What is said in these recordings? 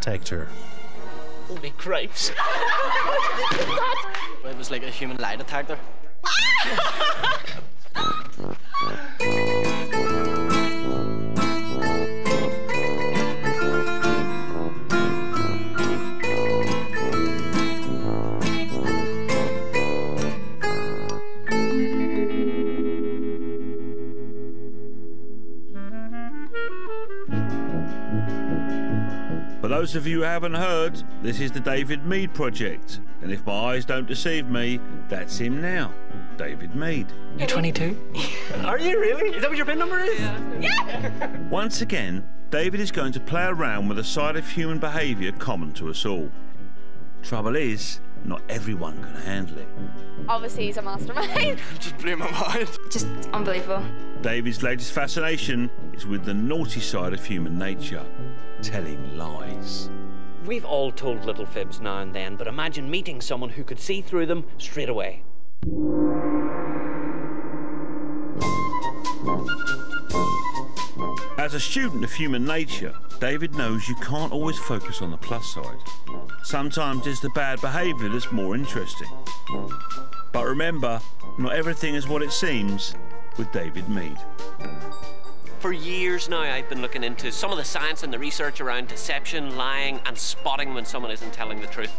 detector. Holy cripes. It was like a human lie detector. For those of you who haven't heard, this is the David Meade Project. And if my eyes don't deceive me, that's him now, David Meade. You're 22? Are you really? Is that what your PIN number is? Yeah. Once again, David is going to play around with a side of human behaviour common to us all. Trouble is, not everyone can handle it. Obviously, he's a mastermind. Just blew my mind. Just unbelievable. David's latest fascination is with the naughty side of human nature, telling lies. We've all told little fibs now and then, but imagine meeting someone who could see through them straight away. As a student of human nature, David knows you can't always focus on the plus side. Sometimes it's the bad behaviour that's more interesting. But remember, not everything is what it seems with David Meade. For years now, I've been looking into some of the science and the research around deception, lying, and spotting when someone isn't telling the truth.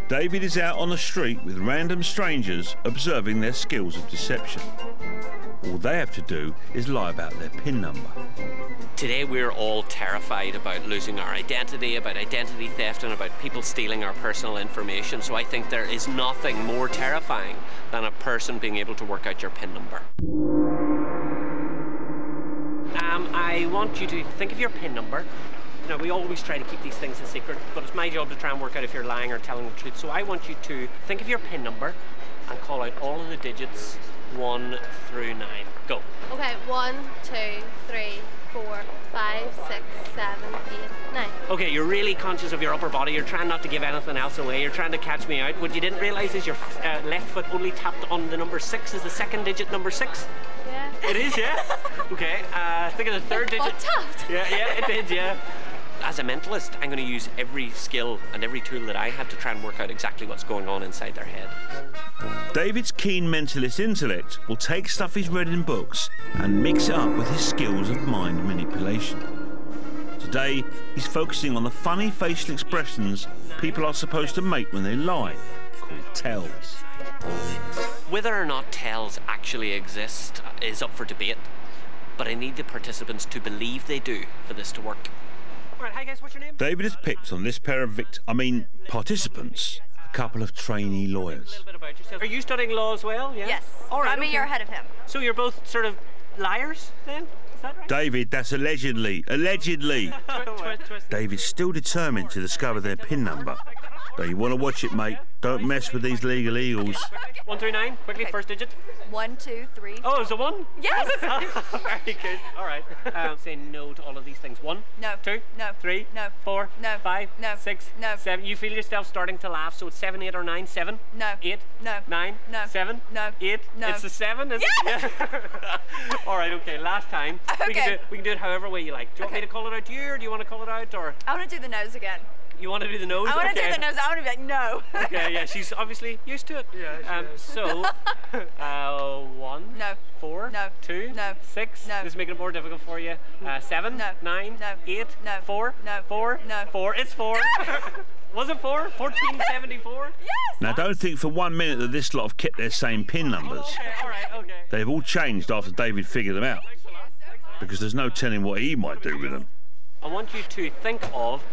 David is out on the street with random strangers observing their skills of deception. All they have to do is lie about their PIN number. Today we're all terrified about losing our identity, about identity theft, and about people stealing our personal information. So I think there is nothing more terrifying than a person being able to work out your PIN number. I want you to think of your PIN number. Now, we always try to keep these things a secret, but it's my job to try and work out if you're lying or telling the truth. So I want you to think of your PIN number and call out all of the digits 1 through 9. Go. Okay, 1, 2, 3, 4, 5, 6, 7, 8, 9. Okay, you're really conscious of your upper body. You're trying not to give anything else away. You're trying to catch me out. What you didn't realise is your left foot only tapped on the number 6. Is the second digit number 6? Yeah. It is, yeah? Okay, think of the third digit. Tapped? Yeah, it did, yeah. As a mentalist, I'm going to use every skill and every tool that I have to try and work out exactly what's going on inside their head. David's keen mentalist intellect will take stuff he's read in books and mix it up with his skills of mind manipulation. Today, he's focusing on the funny facial expressions people are supposed to make when they lie, called tells. Whether or not tells actually exist is up for debate, but I need the participants to believe they do for this to work. All right, hi guys, what's your name? David has picked on this pair of participants, a couple of trainee lawyers. A little bit about yourself. Are you studying law as well? Yeah? Yes. All right, I mean, you're ahead of him. So you're both sort of liars then? Is that right? David, that's allegedly. Allegedly. David's still determined to discover their PIN number. Though you want to watch it, mate. Don't mess with these legal eagles. 1 through 9, quickly, first digit. 1, 2, 3. Oh, it's a 1? Yes! Very good. All right. Say no to all of these things. 1, No. 2, No. 3, No. 4, No. 5, No. 6, No. 7. You feel yourself starting to laugh, so it's 7, 8, or 9. 7? No. 8? No. 9? No. 7? No. 8? No. It's a 7, is Yes! it? Yeah. All right, okay, last time. Okay. We can do it however way you like. Do you want me to call it out to you, or do you want to call it out, or? I want to do the nose again. You want to do the nose? I want to do the nose. I want to be like, no. Okay, yeah, she's obviously used to it. Yeah, she is. So, 1, No. 4, No. 2, No. 6. No. This is making it more difficult for you. 7, No. 9, No. 8, No. 4, No. 4, No. 4. It's 4. Was it 4? 1474? Yes. Now, don't think for 1 minute that this lot have kept their same PIN numbers. Okay, all right, okay. They've all changed after David figured them out, Thanks a lot. because there's no telling what he might do with them. I want you to think of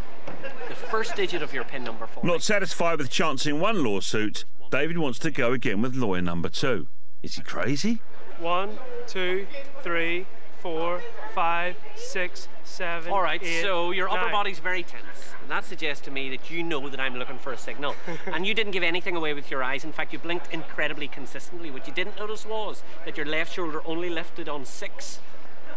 the first digit of your PIN number for me. Not satisfied with chancing one lawsuit, David wants to go again with lawyer number 2. Is he crazy? 1, 2, 3, 4, 5, 6, 7. All right, 8, so your upper 9. body's very tense. And that suggests to me that you know that I'm looking for a signal. And you didn't give anything away with your eyes. In fact, you blinked incredibly consistently. What you didn't notice was that your left shoulder only lifted on 6.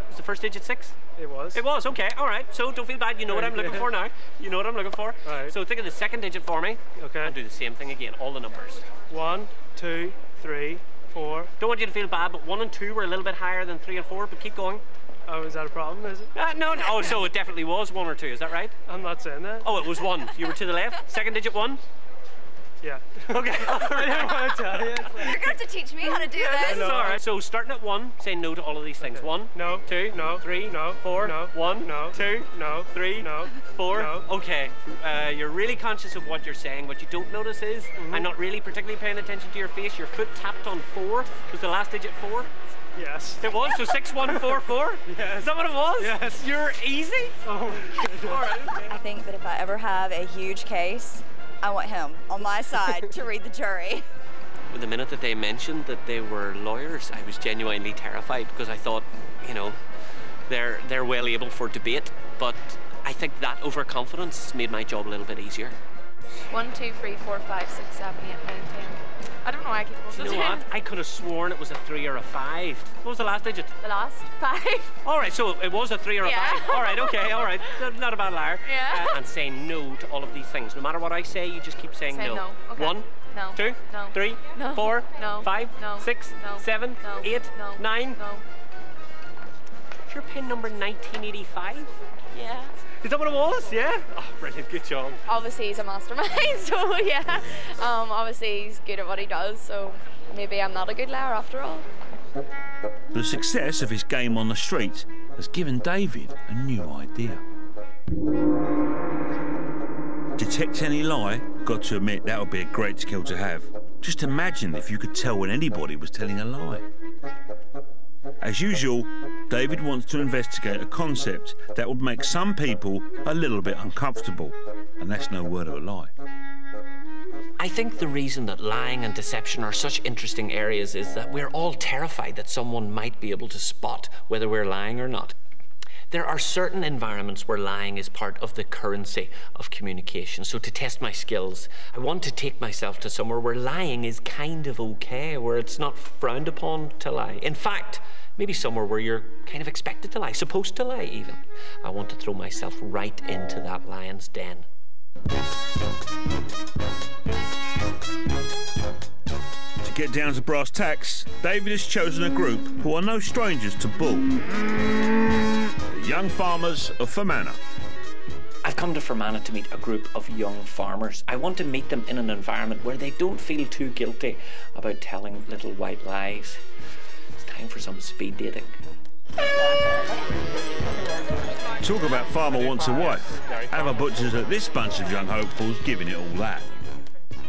Was the first digit 6? It was. It was, okay, all right. So don't feel bad. You know what I'm looking for now. You know what I'm looking for. Right. So think of the second digit for me. Okay. And do the same thing again, all the numbers. 1, 2, 3, 4. Don't want you to feel bad, but 1 and 2 were a little bit higher than 3 and 4, but keep going. Oh, is that a problem, is it? No, no. Oh, so it definitely was 1 or 2, is that right? I'm not saying that. Oh, it was 1. You were to the left. Second digit 1. Yeah. Okay. I didn't want to tell you. You're going to have to teach me how to do this. All right. So starting at 1, say no to all of these things. Okay. 1, No. 2, No. 3, No. 4, No. 1, No. 2, No. 3, No. 4. No. Okay. You're really conscious of what you're saying. What you don't notice is, I'm not really particularly paying attention to your face. Your foot tapped on 4. Was the last digit 4? Yes. It was. So 6144. Yes. Is that what it was? Yes. You're easy. Oh my goodness. All right. Okay. I think that if I ever have a huge case, I want him on my side to read the jury. The minute that they mentioned that they were lawyers, I was genuinely terrified because I thought, you know, they're well able for debate, but I think that overconfidence made my job a little bit easier. 1, 2, 3, 4, 5, 6, 7, 8, 9, 10. I don't know why I keep You know what? I could have sworn it was a 3 or a 5. What was the last digit? The last 5. All right, so it was a 3 or a Yeah. 5. All right, okay, all right. Not a bad liar. Yeah. And say no to all of these things. No matter what I say, you just keep saying Say no. Okay. 1, No. 2, No. 3, No. 4, No. 5, No. 6, No. 7, No. 8, No. 9. No. Is your pin number 1985? Yeah. Is that what it was? Yeah? Oh, brilliant. Good job. Obviously he's a mastermind, so yeah. Obviously he's good at what he does, so maybe I'm not a good liar after all. The success of his game on the street has given David a new idea. Detect any lie? Got to admit, that would be a great skill to have. Just imagine if you could tell when anybody was telling a lie. As usual, David wants to investigate a concept that would make some people a little bit uncomfortable, and that's no word of a lie. I think the reason that lying and deception are such interesting areas is that we're all terrified that someone might be able to spot whether we're lying or not. There are certain environments where lying is part of the currency of communication. So to test my skills, I want to take myself to somewhere where lying is kind of okay, where it's not frowned upon to lie. In fact, maybe somewhere where you're kind of expected to lie, supposed to lie even. I want to throw myself right into that lion's den. To get down to brass tacks, David has chosen a group who are no strangers to bull. The Young Farmers of Fermanagh. I've come to Fermanagh to meet a group of young farmers. I want to meet them in an environment where they don't feel too guilty about telling little white lies. It's time for some speed dating. Talk about farmer wants a wife. Have a butchers at this bunch of young hopefuls giving it all that.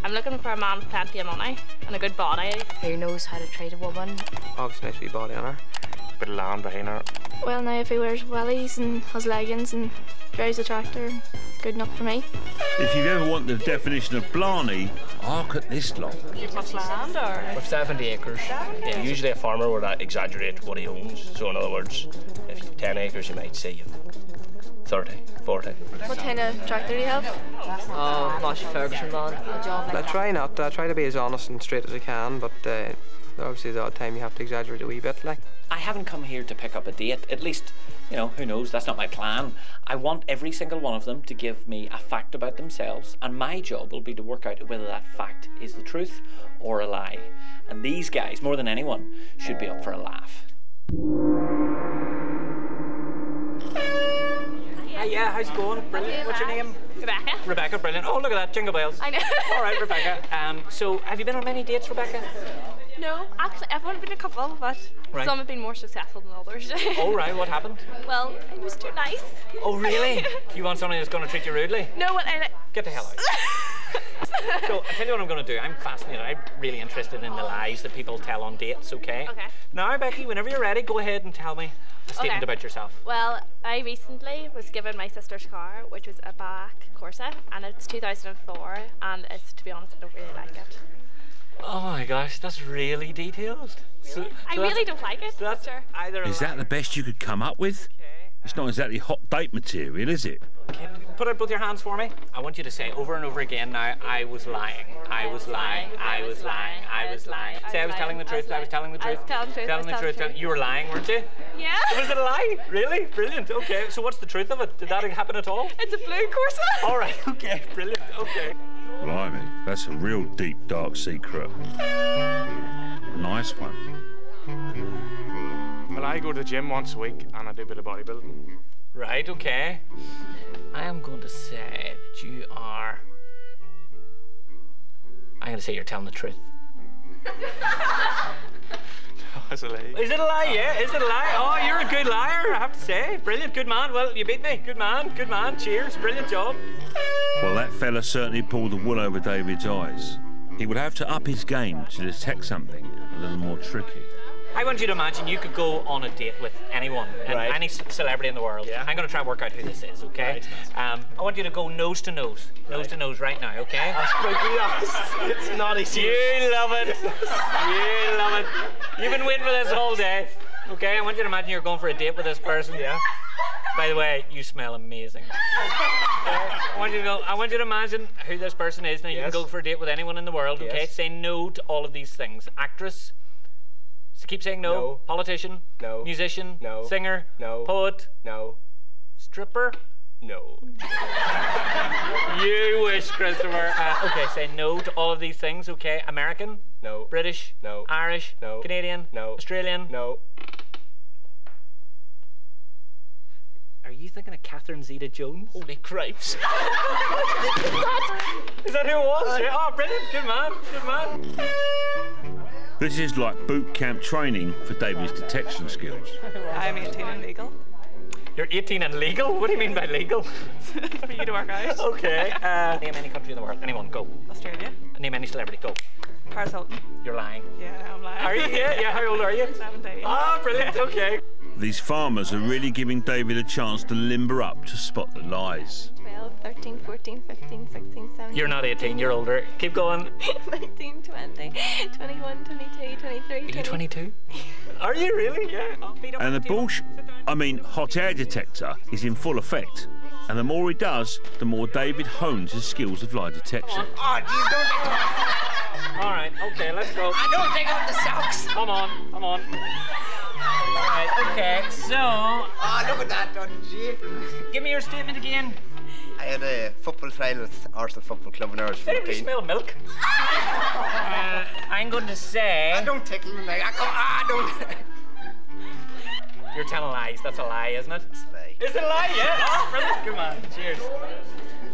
I'm looking for a man with plenty of money and a good body. Who knows how to treat a woman? Obviously, nice wee body on her. Bit of land behind her. Well, now if he wears wellies and has leggings and drives a tractor, it's good enough for me. If you've ever wanted the definition of blarney, hark at this lot. You've much land or? With 70 acres. Yeah, usually a farmer would exaggerate what he owns. So in other words, if you've 10 acres, you might say you've 30, 40. What kind of tractor do you have? Massey Ferguson man. I try to be as honest and straight as I can, but obviously the odd time you have to exaggerate a wee bit, like. I haven't come here to pick up a date. At least, you know, who knows? That's not my plan. I want every single one of them to give me a fact about themselves, and my job will be to work out whether that fact is the truth or a lie. And these guys, more than anyone, should be up for a laugh. Yeah, how's it going? Brilliant. What's your name? Rebecca. Rebecca, brilliant. Oh, look at that, jingle bells. I know. All right, Rebecca. So, have you been on many dates, Rebecca? No, actually, I've only been a couple, but Right. some have been more successful than others. Oh, right, what happened? Well, he was too nice. Oh, really? You want somebody that's going to treat you rudely? No, well, Get the hell out. So, I'll tell you what I'm going to do. I'm fascinated. I'm really interested in the lies that people tell on dates, okay? Okay. Now, Becky, whenever you're ready, go ahead and tell me a statement about yourself. Well, I recently was given my sister's car, which was a black Corsa, and it's 2004, and it's, to be honest, I don't really like it. Oh my gosh, that's really detailed. So I really don't like it. So that's sure. either a Is that lie the best you could come up with? It's not exactly hot date material, is it? Okay, put out both your hands for me. I want you to say over and over again now, I was lying. I was lying. I was lying. I was lying. Say I was telling the truth. I was telling the truth. Telling the truth. You were lying, weren't you? Yeah. Was it a lie? Really? Brilliant. Okay. So what's the truth of it? Did that happen at all? It's a blue Corsa. All right. Okay. Brilliant. Okay. Blimey, that's a real deep, dark secret. Nice one. Well, I go to the gym once a week and I do a bit of bodybuilding. Right, okay. I am going to say that you are... I'm going to say you're telling the truth. That's a lie. Is it a lie? Yeah, is it a lie? Oh, you're a good liar, I have to say. Brilliant, good man. Well, you beat me. Good man, good man. Cheers, brilliant job. Well, that fella certainly pulled the wool over David's eyes. He would have to up his game to detect something a little more tricky. I want you to imagine you could go on a date with anyone, Right. any celebrity in the world. Yeah. I'm going to try and work out who this is, okay? Right. I want you to go nose to nose right now, okay? That's pretty good. It's not easy. You love it. You love it. You've been waiting for this all day. Okay, I want you to imagine you're going for a date with this person. Yeah. By the way, you smell amazing. I want you to imagine who this person is. Now you can Yes. go for a date with anyone in the world, okay? Yes. Say no to all of these things. Actress. So keep saying no. No. Politician. No. Musician. No. Singer. No. Poet. No. Stripper. No. You wish, Christopher. Okay, say no to all of these things, okay? American. No. British. No. Irish. No. Canadian. No. Australian. No. Are you thinking of Catherine Zeta-Jones? Holy cripes. Is that who it was? Yeah. Oh, brilliant. Good man. Good man. This is like boot camp training for David's detection skills. I'm 18 and legal. You're 18 and legal? What do you mean by legal? For you to work out. Okay. Name any country in the world. Anyone, go. Australia. Name any celebrity, go. Paris Hilton. You're lying. Yeah, I'm lying. Are you? Yeah. How old are you? 17. Ah, brilliant. Okay. These farmers are really giving David a chance to limber up to spot the lies. 12, 13, 14, 15, 16, 17. You're not 18. You're older. Keep going. 19, 20, 21, 22, 23. Are you 22? Are you really? Yeah. And the hot air detector is in full effect. And the more he does, the more David hones his skills of lie detection. Oh, you don't. All right. Okay. Let's go. I don't take off the socks. Come on. Come on. All right. Okay. So. Oh, look at that, done. Give me your statement again. I had a football trial with Arsenal Football Club when I was Did 14. you smell milk? I'm going to say. I don't tickle me. I don't. You're telling lies. That's a lie, isn't it? It's a lie. Is it a lie? Yeah. Oh, brilliant. Good man. Cheers.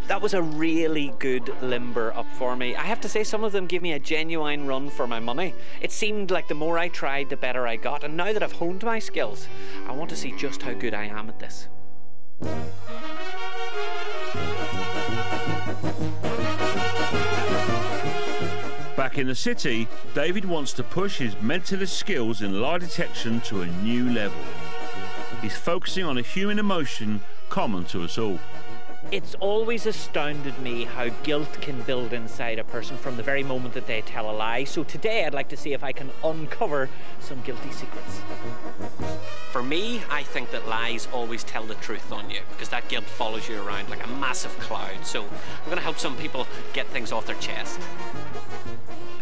That was a really good limber up for me. I have to say, some of them gave me a genuine run for my money. It seemed like the more I tried, the better I got. And now that I've honed my skills, I want to see just how good I am at this. Back in the city, David wants to push his mentalist skills in lie detection to a new level. He's focusing on a human emotion common to us all. It's always astounded me how guilt can build inside a person from the very moment that they tell a lie. So today I'd like to see if I can uncover some guilty secrets. For me, I think that lies always tell the truth on you, because that guilt follows you around like a massive cloud. So I'm going to help some people get things off their chest.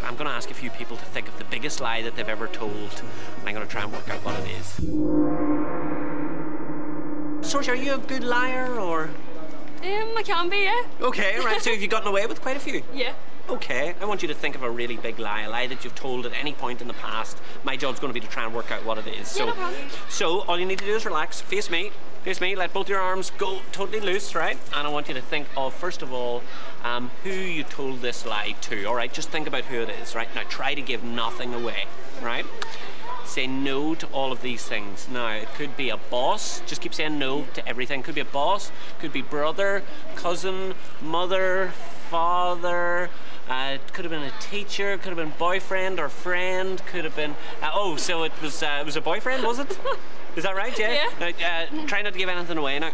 I'm going to ask a few people to think of the biggest lie that they've ever told, and I'm going to try and work out what it is. Sorry, are you a good liar, or...? I can be, yeah. Okay, right, so have you gotten away with quite a few? Yeah. Okay, I want you to think of a really big lie, a lie that you've told at any point in the past. My job's going to be to try and work out what it is. Yeah, no problem. So all you need to do is relax, face me, let both your arms go totally loose, right? And I want you to think of, first of all, who you told this lie to, all right? Just think about who it is, right? Now try to give nothing away, right? Say no to all of these things. Now, it could be a boss. Just keep saying no to everything. Could be a boss, could be brother, cousin, mother, father. It could have been a teacher, could have been boyfriend or friend, could have been... so it was a boyfriend, was it? Is that right? Yeah? Yeah. Now, try not to give anything away. Now,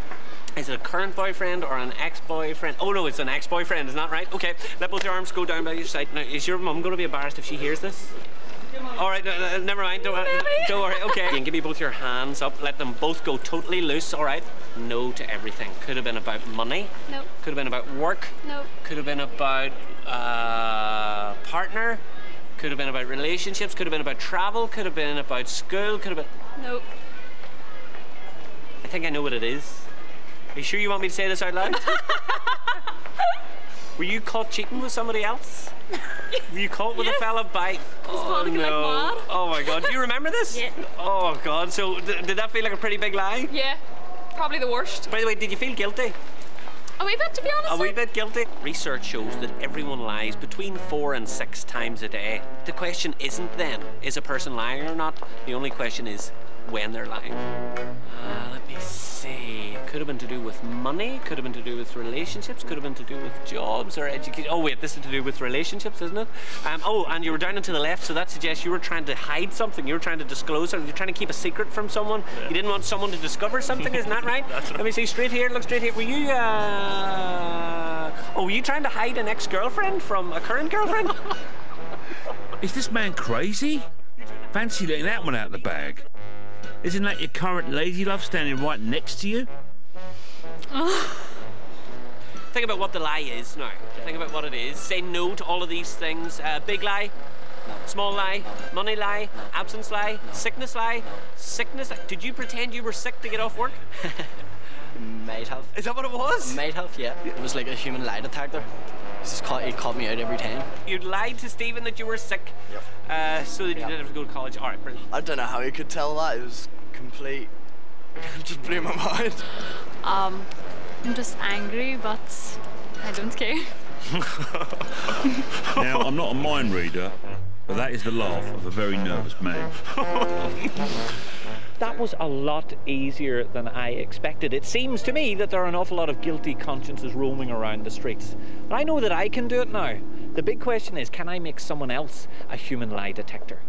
is it a current boyfriend or an ex-boyfriend? Oh no, it's an ex-boyfriend, isn't that right? Okay, let both your arms go down by your side. Now, is your mum going to be embarrassed if she hears this? All right, never mind, don't worry, okay. You can give me both your hands up, let them both go totally loose, all right? No to everything. Could have been about money. No. Could have been about work. No. Could have been about partner. Could have been about relationships. Could have been about travel. Could have been about school. Could have been... No. I think I know what it is. Are you sure you want me to say this out loud? Were you caught cheating with somebody else? Were you caught with a fella by... Oh, no. Oh, my God. Do you remember this? Yeah. Oh, God. So, did that feel like a pretty big lie? Yeah, probably the worst. By the way, did you feel guilty? A wee bit, to be honest. A wee bit guilty. Research shows that everyone lies between 4 and 6 times a day. The question isn't then, is a person lying or not? The only question is when they're lying. Let me see. Could have been to do with money, could have been to do with relationships, could have been to do with jobs or education. Oh wait, this is to do with relationships, isn't it? Oh, and you were down and to the left, so that suggests you were trying to hide something. You were trying to disclose something. You're trying to keep a secret from someone. Yeah. You didn't want someone to discover something, isn't that right? That's right. Let me see, straight here, look straight here. Were you, oh, were you trying to hide an ex-girlfriend from a current girlfriend? Is this man crazy? Fancy letting that one out of the bag. Isn't that your current lady love standing right next to you? Think about what the lie is now. Think about what it is. Say no to all of these things. Big lie, small lie, money lie, absence lie, sickness lie, sickness lie. Did you pretend you were sick to get off work? Might have. Is that what it was? Might have, yeah. It was like a human lie detector. He caught me out every time. You lied to Stephen that you were sick, so that you didn't have to go to college. All right, brilliant. I don't know how he could tell that. It was complete. It just blew my mind. I'm just angry, but I don't care. Now, I'm not a mind reader, but that is the laugh of a very nervous man. That was a lot easier than I expected. It seems to me that there are an awful lot of guilty consciences roaming around the streets. But I know that I can do it now. The big question is, can I make someone else a human lie detector?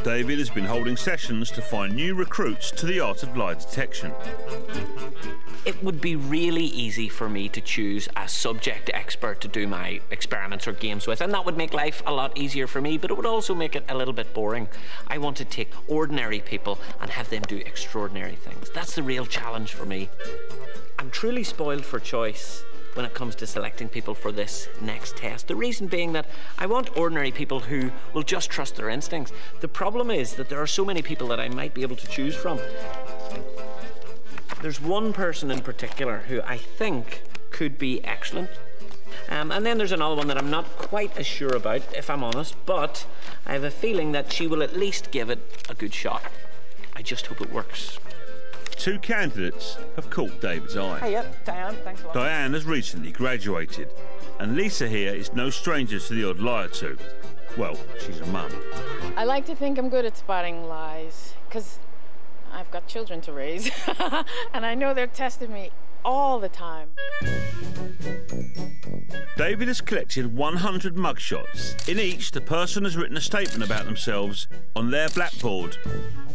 David has been holding sessions to find new recruits to the art of lie detection. It would be really easy for me to choose a subject expert to do my experiments or games with, and that would make life a lot easier for me, but it would also make it a little bit boring. I want to take ordinary people and have them do extraordinary things. That's the real challenge for me. I'm truly spoiled for choice when it comes to selecting people for this next test. The reason being that I want ordinary people who will just trust their instincts. The problem is that there are so many people that I might be able to choose from. There's one person in particular who I think could be excellent. And then there's another one that I'm not quite as sure about, if I'm honest, but I have a feeling that she will at least give it a good shot. I just hope it works. 2 candidates have caught David's eye. Hiya, Diane, thanks a lot. Diane has recently graduated, and Lisa here is no stranger to the odd lie or two. Well, she's a mum. I like to think I'm good at spotting lies, because I've got children to raise, and I know they're testing me all the time. David has collected 100 mugshots. In each, the person has written a statement about themselves on their blackboard.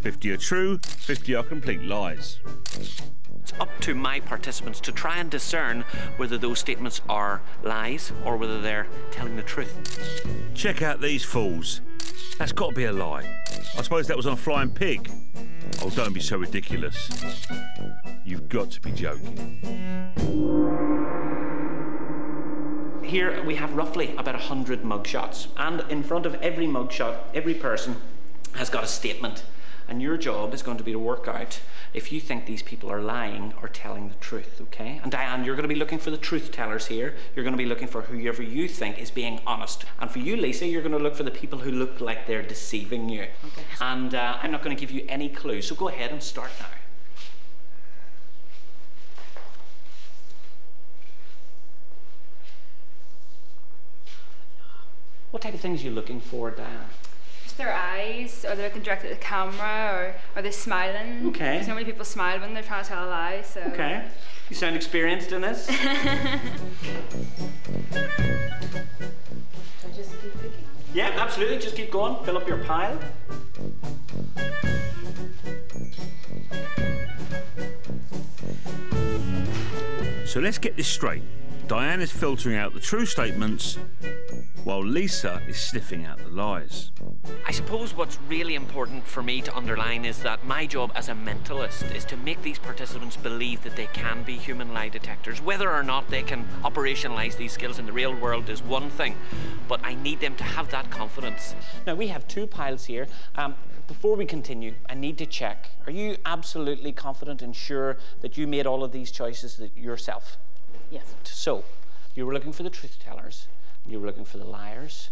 50 are true, 50 are complete lies. It's up to my participants to try and discern whether those statements are lies or whether they're telling the truth. Check out these fools. That's got to be a lie. I suppose that was on a flying pig. Oh, don't be so ridiculous. You've got to be joking. Here we have roughly about 100 mugshots, and in front of every mugshot, every person has got a statement, and your job is going to be to work out if you think these people are lying or telling the truth, okay? And Diane, you're going to be looking for the truth tellers here. You're going to be looking for whoever you think is being honest. And for you, Lisa, you're going to look for the people who look like they're deceiving you. Okay. And I'm not going to give you any clues, so go ahead and start now. What type of things are you looking for, Diane? Just their eyes, or they're looking directly at the camera, or are they smiling? Okay. Because normally people smile when they're trying to tell a lie, so... Okay. You sound experienced in this. Just keep picking? Yeah, absolutely. Just keep going. Fill up your pile. So let's get this straight. Diane is filtering out the true statements, while Lisa is sniffing out the lies. I suppose what's really important for me to underline is that my job as a mentalist is to make these participants believe that they can be human lie detectors. Whether or not they can operationalise these skills in the real world is one thing, but I need them to have that confidence. Now we have 2 piles here. Before we continue, I need to check. Are you absolutely confident and sure that you made all of these choices yourself? Yes. So, you were looking for the truth tellers, you were looking for the liars.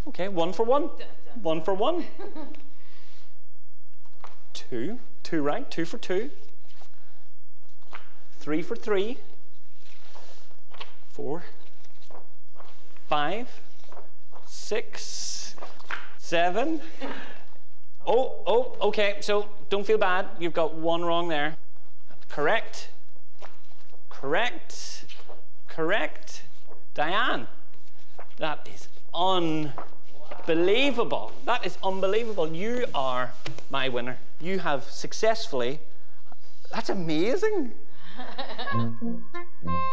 Okay, 1 for 1. 1 for 1. 2 right, 2 for 2. 3 for 3. 4, 5, 6, 7. Oh, okay, so don't feel bad. You've got 1 wrong there. Correct. Diane, that is unbelievable. That is unbelievable. You are my winner. You have successfully, that's amazing.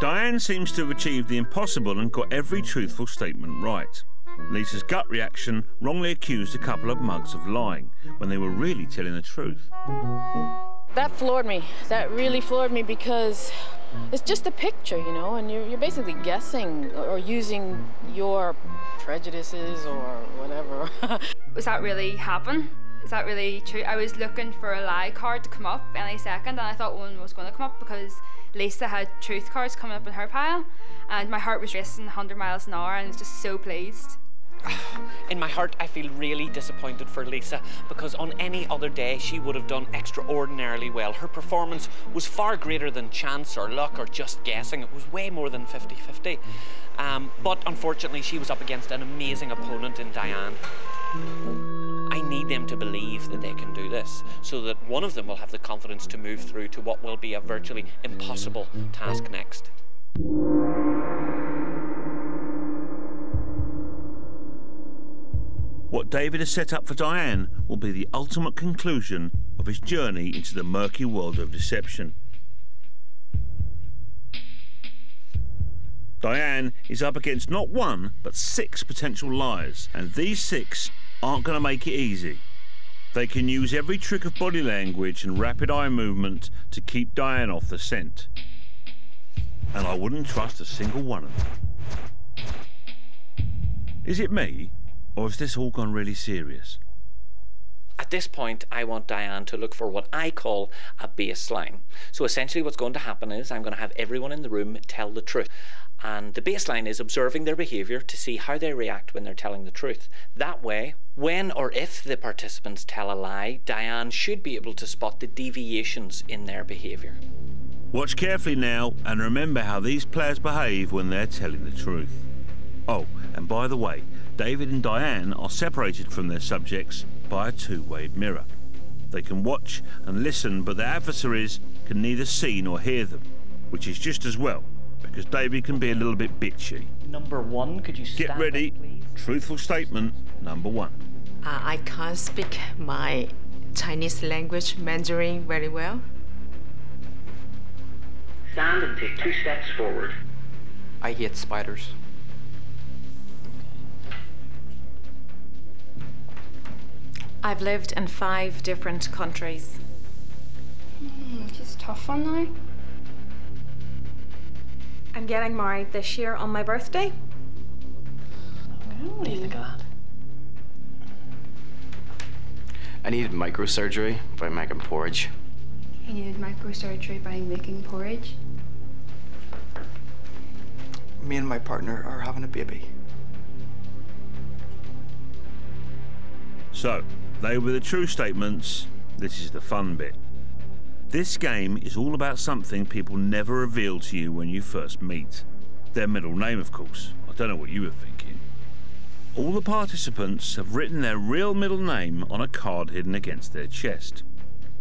Diane seems to have achieved the impossible and got every truthful statement right. Lisa's gut reaction wrongly accused a couple of mugs of lying when they were really telling the truth. That floored me. That really floored me because it's just a picture, you know, and you're basically guessing or using your prejudices or whatever. Does that really happen? Is that really true? I was looking for a lie card to come up any second, and I thought one was going to come up because Lisa had truth cards coming up in her pile, and my heart was racing 100 miles an hour, and I was just so pleased. In my heart, I feel really disappointed for Lisa because on any other day she would have done extraordinarily well. Her performance was far greater than chance or luck or just guessing. It was way more than 50-50. But unfortunately, she was up against an amazing opponent in Diane. I need them to believe that they can do this so that one of them will have the confidence to move through to what will be a virtually impossible task next. What David has set up for Diane will be the ultimate conclusion of his journey into the murky world of deception. Diane is up against not 1, but 6 potential liars, and these 6 aren't going to make it easy. They can use every trick of body language and rapid eye movement to keep Diane off the scent. And I wouldn't trust a single one of them. Is it me? Or has this all gone really serious? At this point, I want Diane to look for what I call a baseline. So essentially what's going to happen is I'm going to have everyone in the room tell the truth. And the baseline is observing their behaviour to see how they react when they're telling the truth. That way, when or if the participants tell a lie, Diane should be able to spot the deviations in their behaviour. Watch carefully now and remember how these players behave when they're telling the truth. Oh, and by the way, David and Diane are separated from their subjects by a two-way mirror. They can watch and listen, but their adversaries can neither see nor hear them, which is just as well, because David can be a little bit bitchy. Number 1, could you stand Get ready. up, please? Truthful statement number 1. I can't speak my Chinese language, Mandarin, very well. Stand and take 2 steps forward. I hate spiders. I've lived in 5 different countries. She's a tough one now. I'm getting married this year on my birthday. What do you think of that? I needed microsurgery by making porridge. He needed microsurgery by making porridge. Me and my partner are having a baby. So, they were the true statements. This is the fun bit. This game is all about something people never reveal to you when you first meet. Their middle name, of course. I don't know what you were thinking. All the participants have written their real middle name on a card hidden against their chest.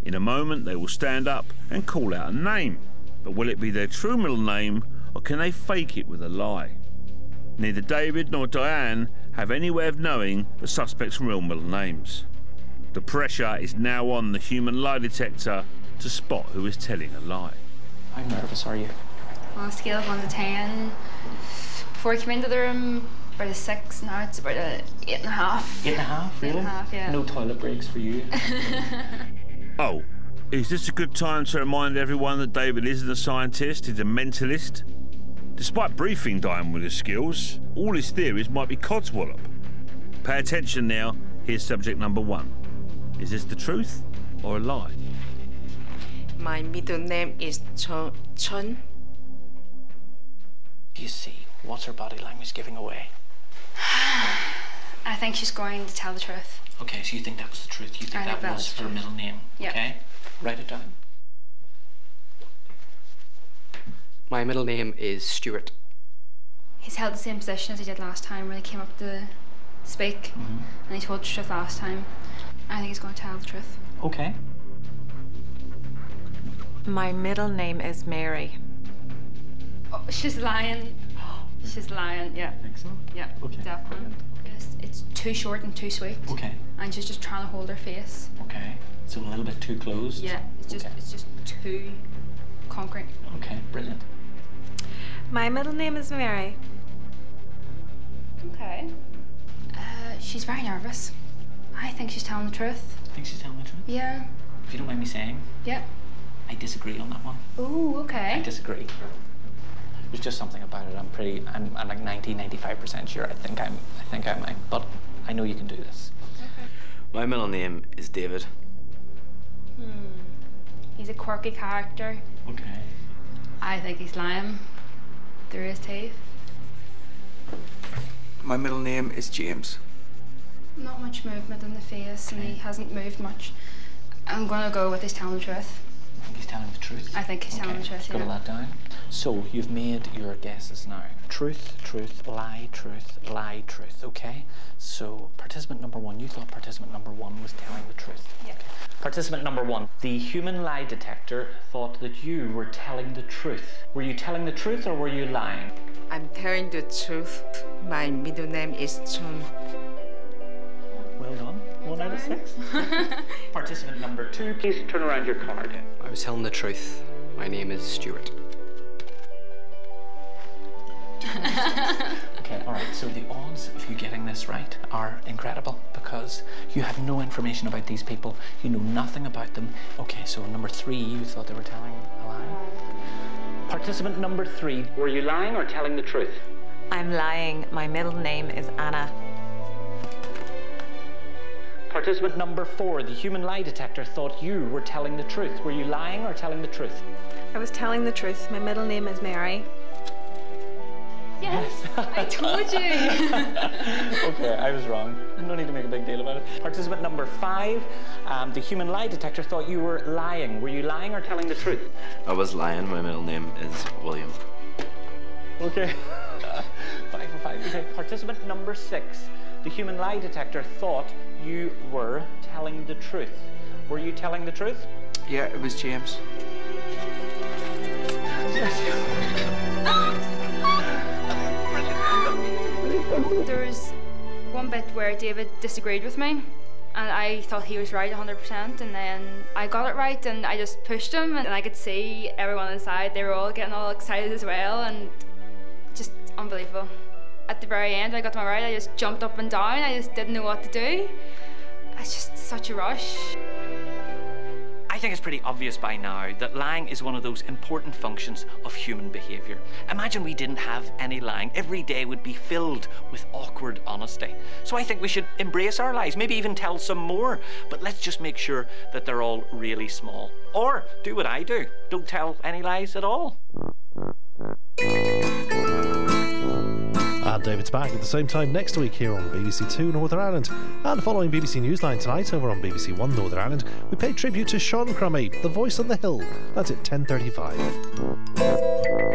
In a moment, they will stand up and call out a name. But will it be their true middle name, or can they fake it with a lie? Neither David nor Diane have any way of knowing the suspect's real middle names. The pressure is now on the human lie detector to spot who is telling a lie. How nervous are you? On a scale of 1 to 10, before I came into the room, about a 6, now it's about a 8.5. 8.5, really? 8.5, yeah. No toilet breaks for you? Oh, is this a good time to remind everyone that David isn't a scientist, he's a mentalist? Despite briefing Diane with his skills, all his theories might be codswallop. Pay attention now, here's subject number 1. Is this the truth or a lie? My middle name is Chun. You see, what's her body language giving away? I think she's going to tell the truth. Okay, so you think that was the truth? You think that was her middle name? Yeah. Okay, write it down. My middle name is Stuart. He's held the same position as he did last time when he came up to speak, and he told the truth last time. I think he's going to tell the truth. Okay. My middle name is Mary. Oh, she's lying. She's lying, yeah. Think so? Yeah, okay. Definitely. It's too short and too sweet. Okay. And she's just trying to hold her face. Okay. So a little bit too closed? Yeah, it's just too concrete. Okay, brilliant. My middle name is Mary. Okay. She's very nervous. I think she's telling the truth. Think she's telling the truth? Yeah. If you don't mind me saying, Yeah. I disagree on that one. Ooh, okay. I disagree. There's just something about it. I'm like 95% sure. I think I might, but I know you can do this. Okay. My middle name is David. He's a quirky character. Okay. I think he's lying through his teeth. My middle name is James. Not much movement in the face, and he hasn't moved much. I'm gonna go with he's telling the truth. I think he's telling the truth. I think he's telling the truth. Scribble that down. So you've made your guesses now. Truth, truth, lie, truth, lie, truth. Okay. So participant number 1, you thought participant number 1 was telling the truth. Yeah. Okay. Participant number 1, the human lie detector thought that you were telling the truth. Were you telling the truth or were you lying? I'm telling the truth. My middle name is Chun. Well done. 1 out of 6. Participant number 2, please turn around your card. I was telling the truth. My name is Stuart. Okay, all right, so the odds of you getting this right are incredible because you have no information about these people. You know nothing about them. Okay, so number 3, you thought they were telling a lie. Participant number 3, were you lying or telling the truth? I'm lying. My middle name is Anna. Participant number 4, the human lie detector thought you were telling the truth. Were you lying or telling the truth? I was telling the truth. My middle name is Mary. Yes, I told you. Okay, I was wrong. No need to make a big deal about it. Participant number 5, the human lie detector thought you were lying. Were you lying or telling the truth? I was lying. My middle name is William. Okay. 5 for 5. Okay. Participant number 6, the human lie detector thought you were telling the truth. Were you telling the truth? Yeah, it was James. There was one bit where David disagreed with me, and I thought he was right 100%, and then I got it right, and I just pushed him, and I could see everyone inside, they were all getting all excited as well, and just unbelievable. At the very end, when I got to my right, I just jumped up and down, I just didn't know what to do. It's just such a rush. I think it's pretty obvious by now that lying is one of those important functions of human behaviour. Imagine we didn't have any lying. Every day would be filled with awkward honesty. So I think we should embrace our lies, maybe even tell some more, but let's just make sure that they're all really small. Or do what I do, don't tell any lies at all. And David's back at the same time next week here on BBC 2 Northern Ireland. And following BBC Newsline tonight over on BBC 1 Northern Ireland, we pay tribute to Sean Crummy, the voice on the hill. That's at 10:35.